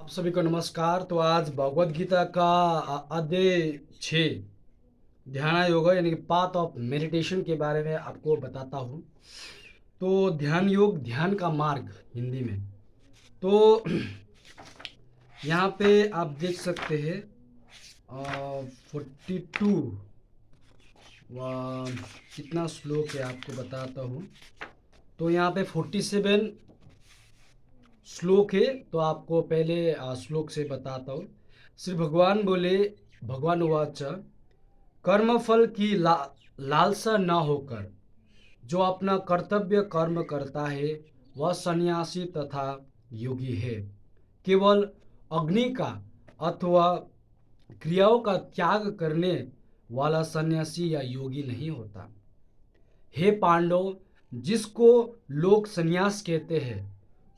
आप सभी को नमस्कार। तो आज भगवत गीता का अध्याय 6 ध्यान योग यानी कि पाथ ऑफ मेडिटेशन के बारे में आपको बताता हूँ। तो ध्यान योग, ध्यान का मार्ग हिंदी में। तो यहाँ पे आप देख सकते हैं 42 कितना श्लोक है आपको बताता हूँ। तो यहाँ पे 47 श्लोक है। तो आपको पहले श्लोक से बताता हूँ। श्री भगवान बोले, भगवान वाच, कर्मफल की लालसा न होकर जो अपना कर्तव्य कर्म करता है वह सन्यासी तथा योगी है। केवल अग्नि का अथवा क्रियाओं का त्याग करने वाला सन्यासी या योगी नहीं होता। हे पांडव, जिसको लोग सन्यास कहते हैं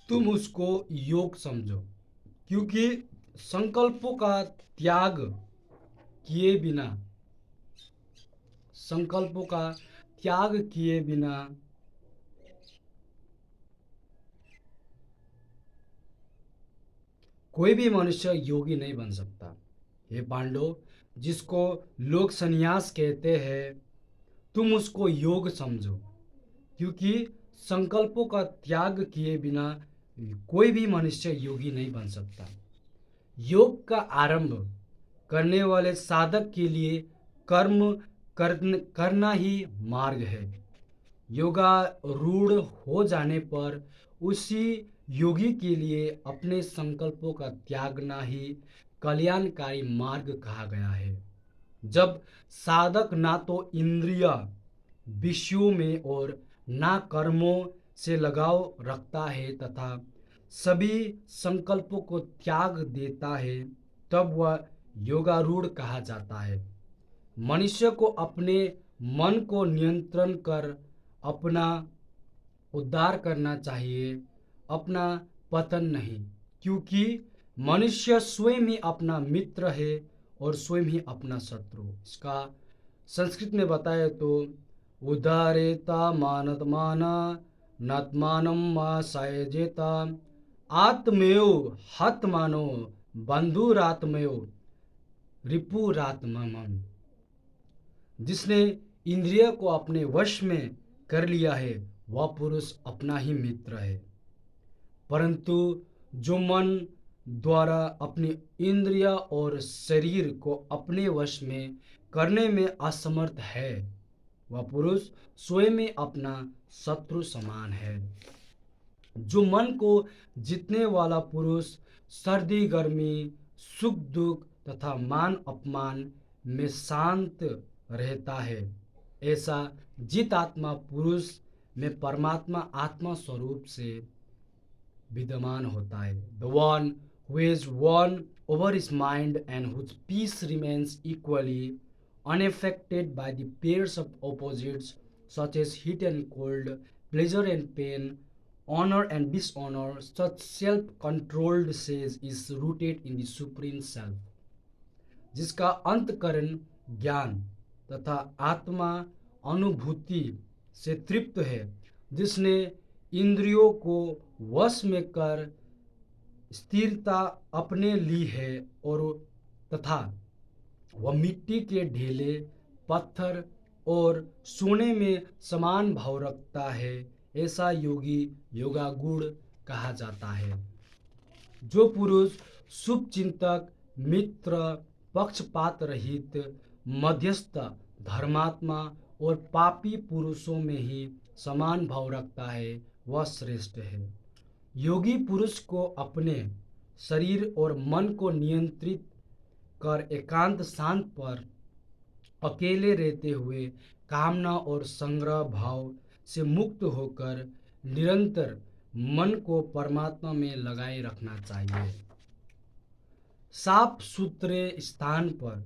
तुम उसको योग समझो, क्योंकि संकल्पों का त्याग किए बिना संकल्पों का त्याग किए बिना कोई भी मनुष्य योगी नहीं बन सकता। हे पांडव, जिसको लोग संन्यास कहते हैं तुम उसको योग समझो, क्योंकि संकल्पों का त्याग किए बिना कोई भी मनुष्य योगी नहीं बन सकता। योग का आरंभ करने वाले साधक के लिए कर्म करना ही मार्ग है। योगारूढ़ हो जाने पर उसी योगी के लिए अपने संकल्पों का त्यागना ही कल्याणकारी मार्ग कहा गया है। जब साधक ना तो इंद्रिय विषयों में और ना कर्मों से लगाव रखता है तथा सभी संकल्पों को त्याग देता है, तब वह योगारूढ़ कहा जाता है। मनुष्य को अपने मन को नियंत्रण कर अपना उद्धार करना चाहिए, अपना पतन नहीं, क्योंकि मनुष्य स्वयं ही अपना मित्र है और स्वयं ही अपना शत्रु। इसका संस्कृत में बताए तो उदारेता मानतमाना नात्मानं मा सायजेता आत्मेव हतमानो बंधुरात्मयो रिपुरात्मम। जिसने इंद्रिय को अपने वश में कर लिया है वह पुरुष अपना ही मित्र है, परंतु जो मन द्वारा अपनी इंद्रिय और शरीर को अपने वश में करने में असमर्थ है वह पुरुष स्वयं में अपना शत्रु समान है। जो मन को जीतने वाला पुरुष सर्दी गर्मी, सुख दुख तथा मान अपमान में शांत रहता है, ऐसा जितात्मा पुरुष में परमात्मा आत्मा स्वरूप से विद्यमान होता है। The one who is won over his mind and whose peace remains equally unaffected by the pairs of opposites such as heat and cold, pleasure and pain, honor and dishonor, such self-controlled says is rooted in the supreme self, जिसका अंतकरण ज्ञान तथा आत्मा अनुभूति से तृप्त है, जिसने इंद्रियों को वश में कर स्थिरता अपने ली है और तथा वह मिट्टी के ढेले, पत्थर और सोने में समान भाव रखता है, ऐसा योगी योगागुण कहा जाता है। जो पुरुष शुभ चिंतक, मित्र, पक्षपात रहित, मध्यस्थ, धर्मात्मा और पापी पुरुषों में ही समान भाव रखता है वह श्रेष्ठ है। योगी पुरुष को अपने शरीर और मन को नियंत्रित कर एकांत शांत पर अकेले रहते हुए कामना और संग्रह भाव से मुक्त होकर निरंतर मन को परमात्मा में लगाए रखना चाहिए। साफ सुथरे स्थान पर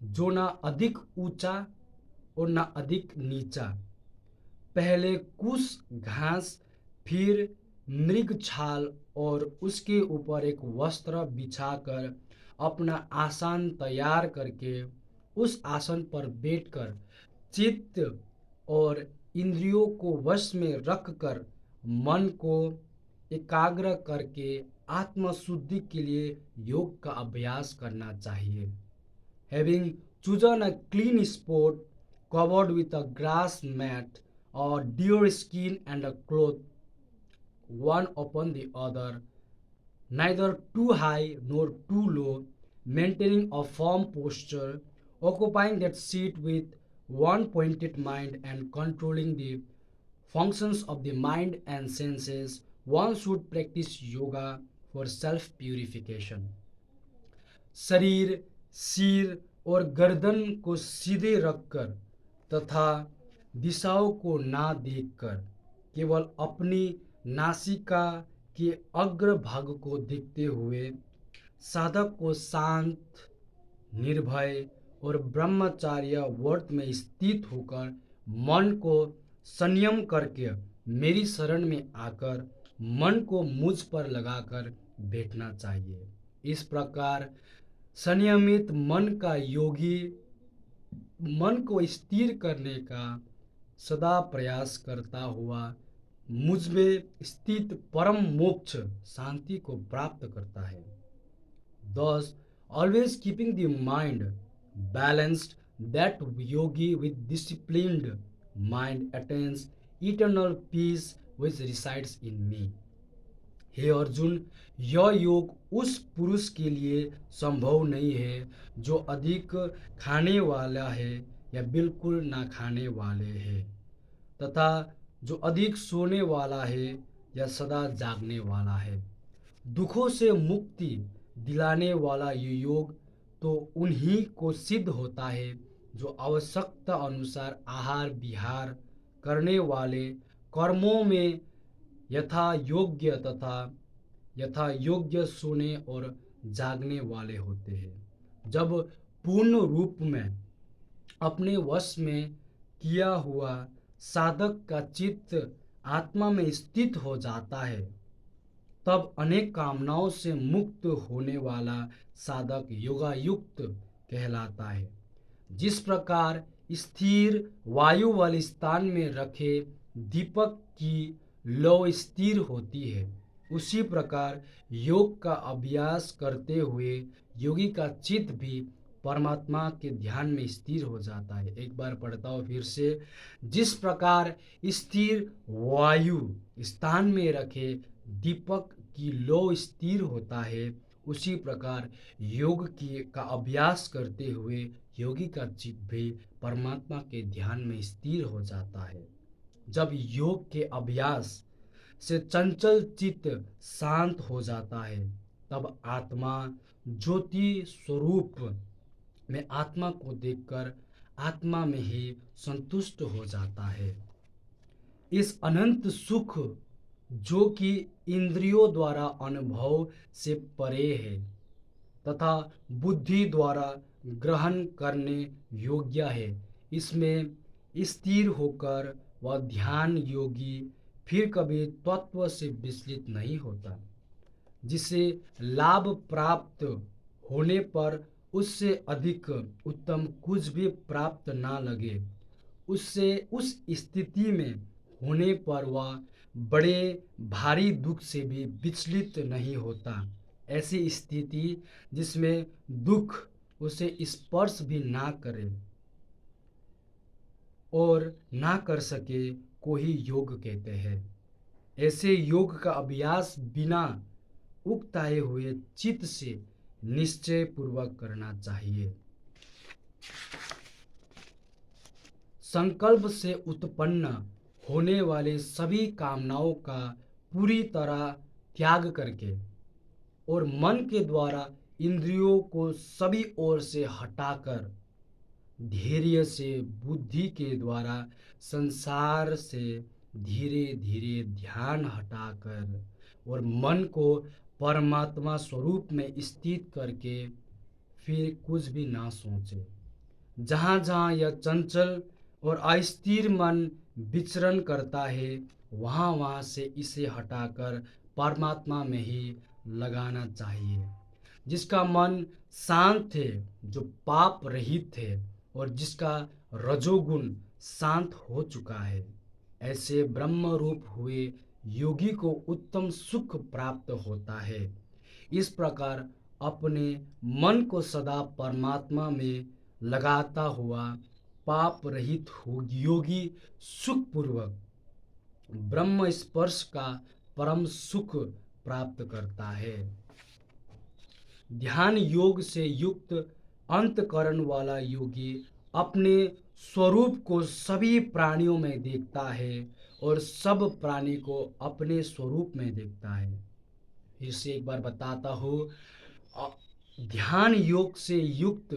जो ना अधिक ऊंचा और ना अधिक नीचा, पहले कुछ घास फिर मृग छाल और उसके ऊपर एक वस्त्र बिछाकर अपना आसन तैयार करके उस आसन पर बैठकर चित्त और इंद्रियों को वश में रखकर मन को एकाग्र करके आत्मशुद्धि के लिए योग का अभ्यास करना चाहिए। Having chosen a clean spot covered with a grass mat or deer skin and a cloth one upon the other, neither too high nor too low, maintaining a firm posture, occupying that seat with one pointed mind and controlling the functions of the mind and senses, one should practice yoga for self purification. शरीर, सिर और गर्दन को सीधे रखकर तथा दिशाओं को ना देखकर केवल अपनी नासिका के अग्र भाग को देखते हुए साधक को शांत, निर्भय और ब्रह्मचार्य व्रत में स्थित होकर मन को संयम करके मेरी शरण में आकर मन को मुझ पर लगाकर बैठना चाहिए। इस प्रकार संयमित मन का योगी मन को स्थिर करने का सदा प्रयास करता हुआ मुझ में स्थित परम मोक्ष शांति को प्राप्त करता है। Thus, always keeping the mind balanced, that yogi with disciplined mind attains eternal peace which resides in me. हे अर्जुन, यह योग उस पुरुष के लिए संभव नहीं है जो अधिक खाने वाला है या बिल्कुल ना खाने वाले है, तथा जो अधिक सोने वाला है या सदा जागने वाला है। दुखों से मुक्ति दिलाने वाला ये योग तो उन्हीं को सिद्ध होता है जो आवश्यकता अनुसार आहार विहार करने वाले, कर्मों में यथा योग्य सोने और जागने वाले होते हैं। जब पूर्ण रूप में अपने वश में किया हुआ साधक का चित्त आत्मा में स्थित हो जाता है, तब अनेक कामनाओं से मुक्त होने वाला साधक योगायुक्त कहलाता है। जिस प्रकार स्थिर वायु वाले स्थान में रखे दीपक की लौ स्थिर होती है, उसी प्रकार योग का अभ्यास करते हुए योगी का चित्त भी परमात्मा के ध्यान में स्थिर हो जाता है। एक बार पढ़ता हूँ फिर से। जिस प्रकार स्थिर वायु स्थान में रखे दीपक की लौ स्थिर होता है, उसी प्रकार योग का अभ्यास करते हुए योगी का चित्त भी परमात्मा के ध्यान में स्थिर हो जाता है। जब योग के अभ्यास से चंचल चित्त शांत हो जाता है, तब आत्मा ज्योति स्वरूप में आत्मा को देखकर आत्मा में ही संतुष्ट हो जाता है। इस अनंत सुख जो कि इंद्रियों द्वारा अनुभव से परे है तथा बुद्धि द्वारा ग्रहण करने योग्य है, इसमें स्थिर होकर वह ध्यान योगी फिर कभी तत्व से विचलित नहीं होता। जिसे लाभ प्राप्त होने पर उससे अधिक उत्तम कुछ भी प्राप्त ना लगे, उससे उस स्थिति में होने पर वह बड़े भारी दुख से भी विचलित नहीं होता। ऐसी स्थिति जिसमें दुख उसे स्पर्श भी ना करे और ना कर सके को ही योग कहते हैं। ऐसे योग का अभ्यास बिना उकताए हुए चित्त से निश्चय पूर्वक करना चाहिए। संकल्प से उत्पन्न होने वाले सभी कामनाओं का पूरी तरह त्याग करके और मन के द्वारा इंद्रियों को सभी ओर से हटाकर धैर्य से बुद्धि के द्वारा संसार से धीरे धीरे ध्यान हटाकर और मन को परमात्मा स्वरूप में स्थित करके फिर कुछ भी ना सोचे। जहाँ जहाँ यह चंचल और अस्थिर मन विचरण करता है, वहाँ वहाँ से इसे हटाकर परमात्मा में ही लगाना चाहिए। जिसका मन शांत है, जो पाप रहित है और जिसका रजोगुण शांत हो चुका है, ऐसे ब्रह्म रूप हुए योगी को उत्तम सुख प्राप्त होता है। इस प्रकार अपने मन को सदा परमात्मा में लगाता हुआ पाप रहित योगी सुखपूर्वक ब्रह्म स्पर्श का परम सुख प्राप्त करता है। ध्यान योग से युक्त अंतकरण वाला योगी अपने स्वरूप को सभी प्राणियों में देखता है और सब प्राणी को अपने स्वरूप में देखता है। इसे एक बार बताता हूँ। ध्यान योग से युक्त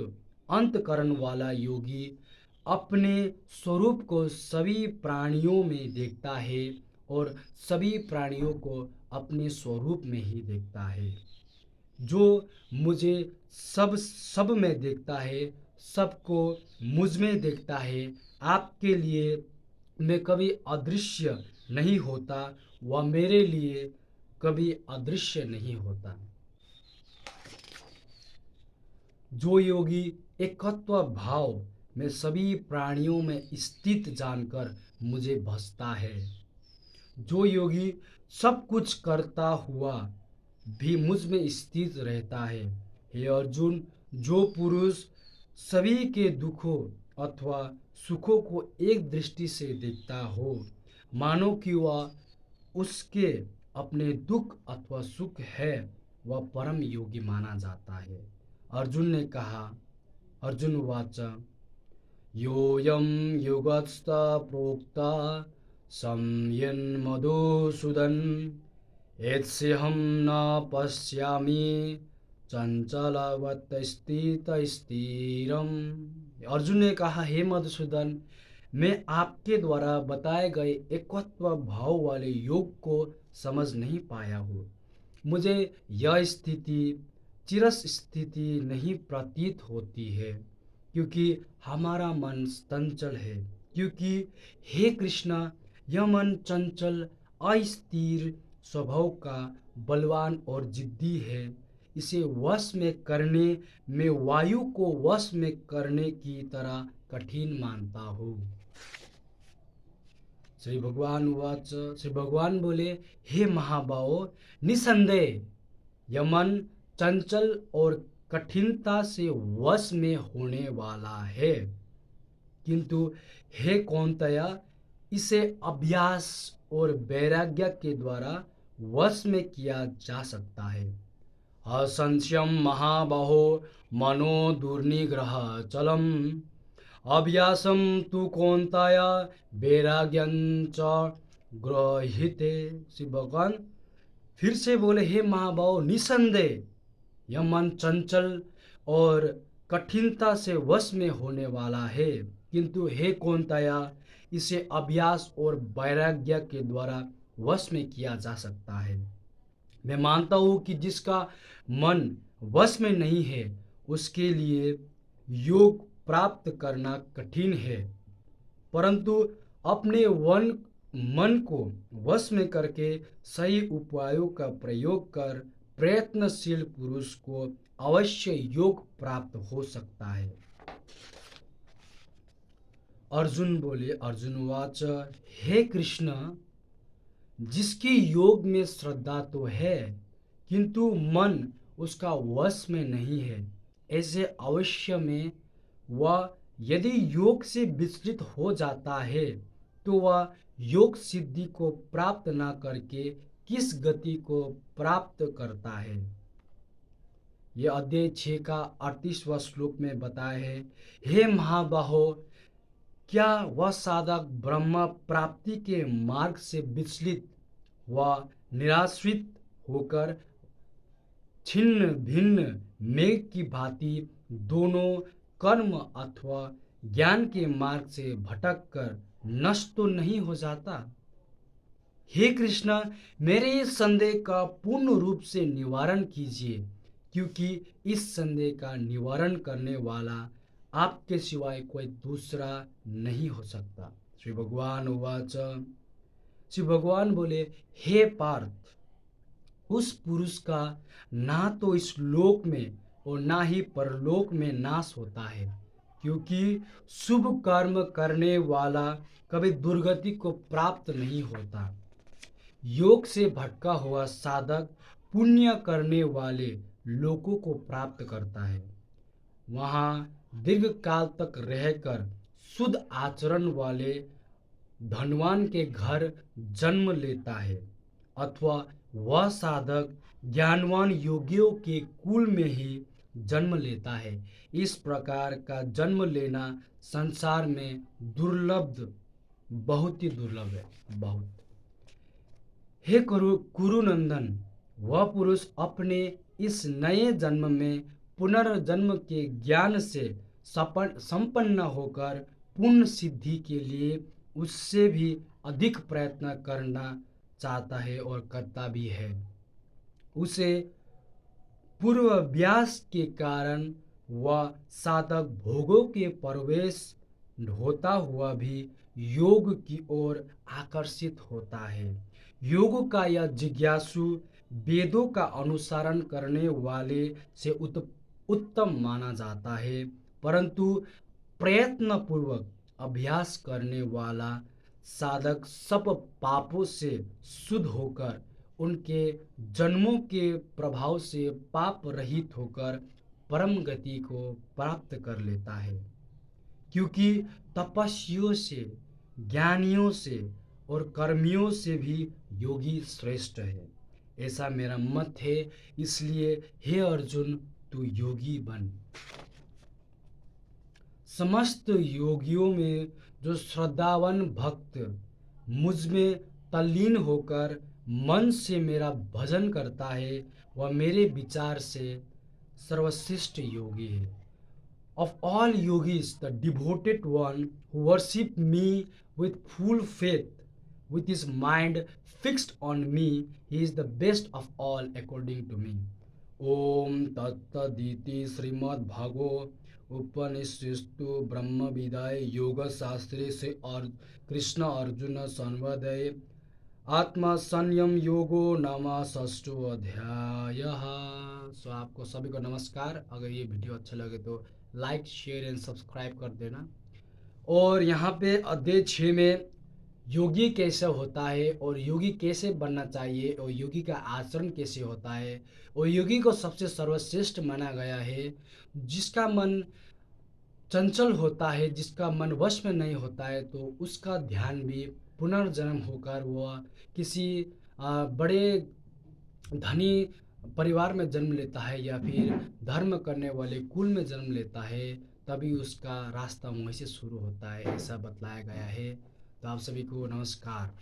अंतकरण वाला योगी अपने स्वरूप को सभी प्राणियों में देखता है और सभी प्राणियों को अपने स्वरूप में ही देखता है। जो मुझे सब में देखता है, सबको मुझ में देखता है। आपके लिए मैं कभी अदृश्य नहीं होता, वह मेरे लिए कभी अदृश्य नहीं होता। जो योगी एकत्व भाव में सभी प्राणियों में स्थित जानकर मुझे भजता है, जो योगी सब कुछ करता हुआ भी मुझ में स्थित रहता है। हे अर्जुन, जो पुरुष सभी के दुखों अथवा सुखों को एक दृष्टि से देखता हो, मानो कि वह उसके अपने दुख अथवा सुख है, वह परम योगी माना जाता है। अर्जुन ने कहा, अर्जुन उवाच योऽयं योगस्थ प्रोक्ता संयन् मधुसूदन एतस्यहं न पश्यामि चंचलवत् स्थिरम्। अर्जुन ने कहा, हे मधुसूदन, मैं आपके द्वारा बताए गए एकत्व भाव वाले योग को समझ नहीं पाया हूँ। मुझे यह स्थिति चिरस्थिति नहीं प्रतीत होती है, क्योंकि हमारा मन चंचल है। क्योंकि हे कृष्ण, यह मन चंचल अस्थिर स्वभाव का बलवान और जिद्दी है। इसे वश में करने में वायु को वश में करने की तरह कठिन मानता हूँ। श्री भगवान उवाच, श्री भगवान बोले, हे महाबाहो, निसंदेह यह मन चंचल और कठिनता से वश में होने वाला है, किंतु हे कौन्तेय, इसे अभ्यास और वैराग्य के द्वारा वश में किया जा सकता है। असंशयम महाबाहो मनो दुर्निग्रह चलम अभ्यासम तु कौन्तेय वैराग्यं च गृहीते। श्री भगवान फिर से बोले, हे महाबाहो, निसंदेह यह मन चंचल और कठिनता से वश में होने वाला है, किंतु हे कौन्तेय, इसे अभ्यास और वैराग्य के द्वारा वश में किया जा सकता है। मैं मानता हूँ कि जिसका मन वश में नहीं है, उसके लिए योग प्राप्त करना कठिन है, परंतु अपने मन को वश में करके सही उपायों का प्रयोग कर प्रयत्नशील पुरुष को अवश्य योग प्राप्त हो सकता है। अर्जुन बोले, अर्जुन वाच, हे कृष्ण, जिसकी योग में श्रद्धा तो है, किंतु मन उसका वश में नहीं है, ऐसे अवश्य में वह यदि योग से विचलित हो जाता है, तो वह योग सिद्धि को प्राप्त न करके किस गति को प्राप्त करता है। यह अध्याय 6 का 38वां श्लोक में बताया है। हे महाबाहो, क्या वह साधक ब्रह्म प्राप्ति के मार्ग से विचलित व निराश्रित होकर छिन्न भिन्न मेघ की भांति दोनों कर्म अथवा ज्ञान के मार्ग से भटक कर नष्ट तो नहीं हो जाता? हे कृष्ण, मेरे इस संदेह का पूर्ण रूप से निवारण कीजिए, क्योंकि इस संदेह का निवारण करने वाला आपके सिवाय कोई दूसरा नहीं हो सकता। श्री भगवान उवाच, श्री भगवान बोले, हे पार्थ, उस पुरुष का ना तो इस लोक में और ना ही परलोक में नाश होता है, क्योंकि शुभ कर्म करने वाला कभी दुर्गति को प्राप्त नहीं होता। योग से भटका हुआ साधक पुण्य करने वाले लोगों को प्राप्त करता है। वहाँ दीर्घ काल तक रहकर शुद्ध आचरण वाले धनवान के घर जन्म लेता है, अथवा वह साधक ज्ञानवान योगियों के कुल में ही जन्म लेता है। इस प्रकार का जन्म लेना संसार में दुर्लभ, बहुत ही दुर्लभ है, बहुत। हे कुरुनंदन, वह पुरुष अपने इस नए जन्म में पुनर्जन्म के ज्ञान से संपन्न होकर पूर्ण सिद्धि के लिए उससे भी अधिक प्रयत्न करना चाहता है और करता भी है। उसे पूर्वाभ्यास के कारण वह साधक भोगों के प्रवेश होता हुआ भी योग की ओर आकर्षित होता है। योग का यह जिज्ञासु वेदों का अनुसरण करने वाले से उत्तम माना जाता है, परंतु प्रयत्न पूर्वक अभ्यास करने वाला साधक सब पापों से शुद्ध होकर उनके जन्मों के प्रभाव से पाप रहित होकर परम गति को प्राप्त कर लेता है। क्योंकि तपस्वियों से, ज्ञानियों से और कर्मियों से भी योगी श्रेष्ठ है, ऐसा मेरा मत है। इसलिए हे अर्जुन, तू योगी बन। समस्त योगियों में जो श्रद्धावान भक्त मुझ में तल्लीन होकर मन से मेरा भजन करता है, वह मेरे विचार से सर्वश्रेष्ठ योगी है। Of all yogis, the devoted one who worship me with full faith, with his mind fixed on me, he is the best of all according to me. ओम तत्सदिति श्रीमद्भागो उपनिषत्सु ब्रह्म विद्याय योग शास्त्रे से और कृष्ण अर्जुन संवादे आत्मा संयम योगो नाम षष्ठो अध्याय। सो आपको सभी को नमस्कार। अगर ये वीडियो अच्छा लगे तो लाइक, शेयर एंड सब्सक्राइब कर देना। और यहाँ पे अध्याय 6 में योगी कैसे होता है और योगी कैसे बनना चाहिए और योगी का आचरण कैसे होता है और योगी को सबसे सर्वश्रेष्ठ माना गया है। जिसका मन चंचल होता है, जिसका मन वश में नहीं होता है, तो उसका ध्यान भी पुनर्जन्म होकर वह किसी बड़े धनी परिवार में जन्म लेता है या फिर धर्म करने वाले कुल में जन्म लेता है, तभी उसका रास्ता वहीं से शुरू होता है, ऐसा बतलाया गया है। तो आप सभी को नमस्कार।